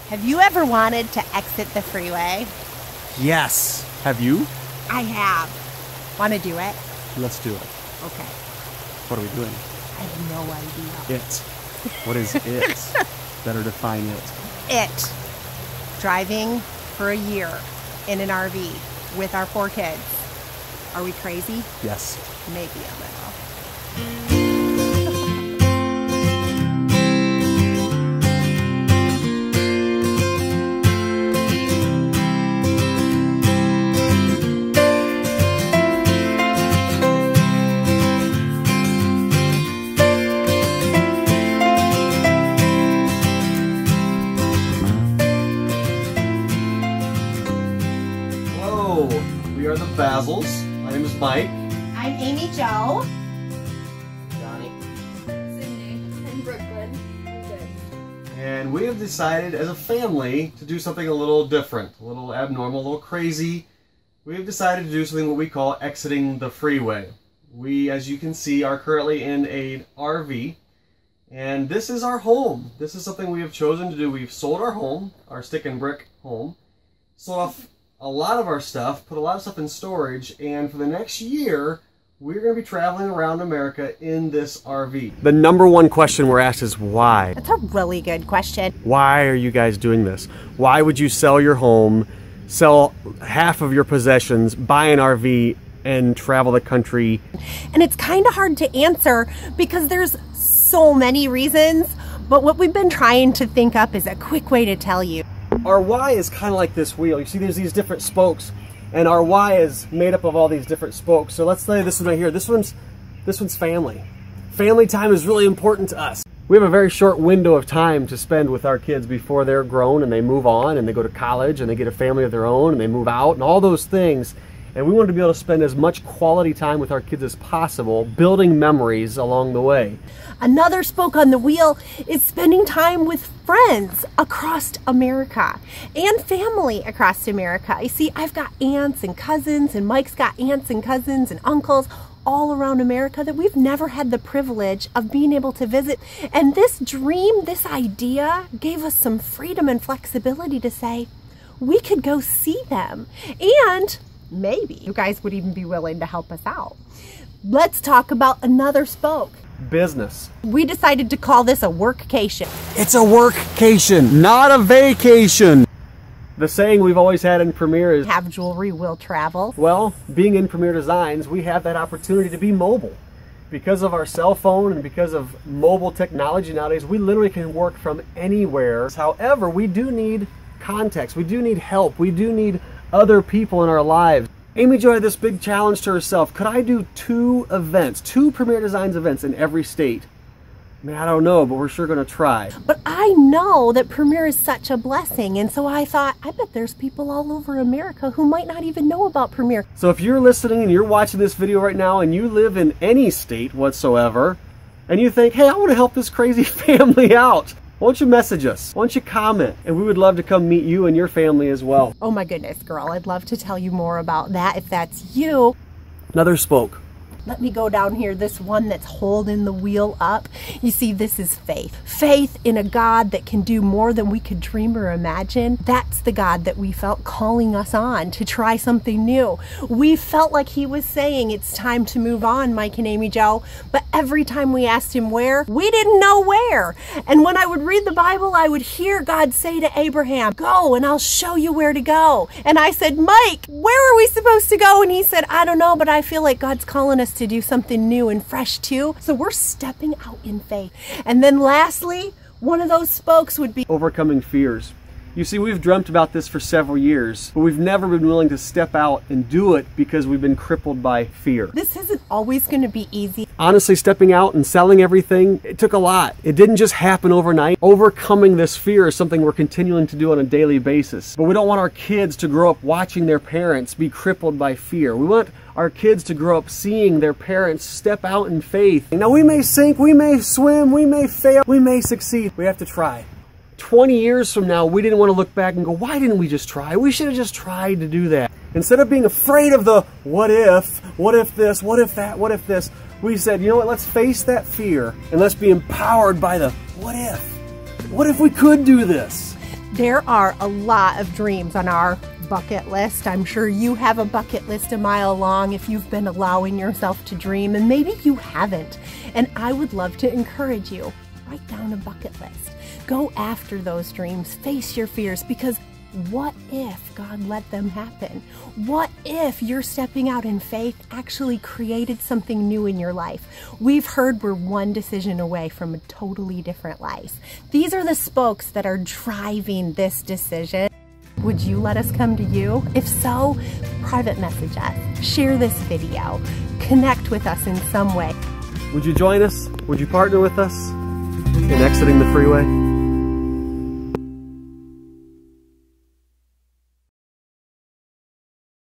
Have you ever wanted to exit the freeway? Yes. Have you? I have. Want to do it? Let's do it. Okay. What are we doing? I have no idea. It. What is it? Better define it. It. Driving for a year in an RV with our 4 kids. Are we crazy? Yes. Maybe a little. We are the Basils. My name is Mike. I'm Amy Jo. Johnny. Sydney. And Brooklyn. I'm good. And we have decided as a family to do something a little different, a little abnormal, a little crazy. We have decided to do something what we call exiting the freeway. We, as you can see, are currently in an RV. And this is our home. This is something we have chosen to do. We've sold our home, our stick and brick home. Sold off a lot of our stuff, put a lot of stuff in storage, and for the next year, we're going to be traveling around America in this RV. The number one question we're asked is why? That's a really good question. Why are you guys doing this? Why would you sell your home, sell half of your possessions, buy an RV, and travel the country? And it's kind of hard to answer because there's so many reasons, but what we've been trying to think up is a quick way to tell you. Our why is kind of like this wheel. You see there's these different spokes, and our why is made up of all these different spokes. So let's say this one right here. This one's family. Family time is really important to us. We have a very short window of time to spend with our kids before they're grown and they move on and they go to college and they get a family of their own and they move out and all those things. And we want to be able to spend as much quality time with our kids as possible, building memories along the way. Another spoke on the wheel is spending time with friends across America and family across America. You see, I've got aunts and cousins, and Mike's got aunts and cousins and uncles all around America that we've never had the privilege of being able to visit. And this dream, this idea, gave us some freedom and flexibility to say, we could go see them. And maybe you guys would even be willing to help us out. Let's talk about another spoke. Business. We decided to call this a workcation. It's a workcation, not a vacation. The saying we've always had in Premier is, Have jewelry, will travel. well, being in Premier Designs, we have that opportunity to be mobile. Because of our cell phone and because of mobile technology nowadays, we literally can work from anywhere. However, we do need context. We do need help. We do need other people in our lives. Amy Jo had this big challenge to herself. Could I do 2 events, 2 Premier Designs events in every state? I mean, I don't know, but we're sure going to try. But I know that Premier is such a blessing, and so I thought, I bet there's people all over America who might not even know about Premier. So if you're listening and you're watching this video right now and you live in any state whatsoever, and you think, hey, I want to help this crazy family out, why don't you message us? Why don't you comment? And we would love to come meet you and your family as well. Oh my goodness, girl, I'd love to tell you more about that if that's you. Another spoke. Let me go down here, this one that's holding the wheel up. You see, this is faith. Faith in a God that can do more than we could dream or imagine. That's the God that we felt calling us on to try something new. We felt like he was saying it's time to move on, Mike and Amy Jo, but every time we asked him where, we didn't know where. And when I would read the Bible, I would hear God say to Abraham, go and I'll show you where to go. And I said, Mike, where are we supposed to go? And he said, I don't know, but I feel like God's calling us to do something new and fresh too. So we're stepping out in faith. And then lastly, one of those spokes would be overcoming fears. You see, we've dreamt about this for several years, but we've never been willing to step out and do it because we've been crippled by fear. This isn't always going to be easy. Honestly, stepping out and selling everything, it took a lot. It didn't just happen overnight. Overcoming this fear is something we're continuing to do on a daily basis. But we don't want our kids to grow up watching their parents be crippled by fear. We want our kids to grow up seeing their parents step out in faith. Now, we may sink, we may swim, we may fail, we may succeed. We have to try. 20 years from now, we didn't want to look back and go, why didn't we just try? We should have just tried to do that. Instead of being afraid of the what if this, what if that, what if this, we said, you know what, let's face that fear and let's be empowered by the what if. What if we could do this? There are a lot of dreams on our bucket list. I'm sure you have a bucket list a mile long if you've been allowing yourself to dream, and maybe you haven't. And I would love to encourage you, write down a bucket list. Go after those dreams, face your fears, because what if God let them happen? What if you're stepping out in faith actually created something new in your life? We've heard we're one decision away from a totally different life. These are the spokes that are driving this decision. Would you let us come to you? If so, private message us, share this video, connect with us in some way. Would you join us? Would you partner with us in exiting the freeway?